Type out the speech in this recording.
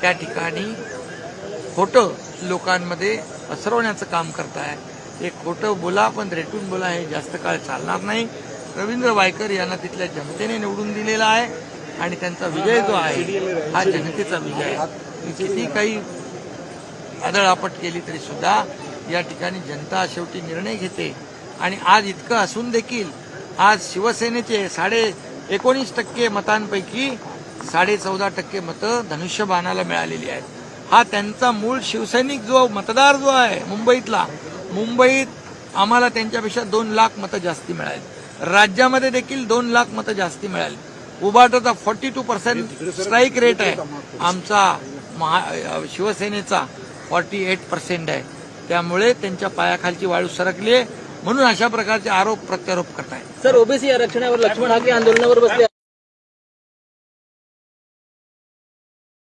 त्या ठिकाणी खोटं लोकांमध्ये पसरवण्याचं काम करताय. हे खोटं बोला पण रेटून बोला, हे जास्त काळ चालणार नाही. रवींद्र वायकर यांना तिथल्या जनतेने निवडून दिलेला आहे आणि त्यांचा विजय जो आहे हा जनतेचा विजय आहे. किती काही आदळआपट केली तरी सुद्धा या ठिकाणी जनता शेवटी निर्णय घेते. आणि आज इतकं असून देखील आज शिवसेनेचे 19.5% मतांपैकी 14.5% मतं धनुष्यबाणाला मिळालेली आहेत. हा त्यांचा मूळ शिवसैनिक जो मतदार जो आहे मुंबईत आम्हाला त्यांच्यापेक्षा 2 लाख मतं जास्ती मिळाली. राज्यामध्ये देखील 2 लाख मतं जास्ती मिळाली. उबाटाचा 42% स्ट्राईक रेट आहे. आमचा शिवसेनेचा 48% आहे. त्यामुळे त्यांच्या पायाखालची वाळू सरकली आहे. म्हणून अशा प्रकारचे आरोप प्रत्यारोप करतायत. सर, ओबीसी आरक्षणावर लक्ष्मण हाके आंदोलनावर बसले.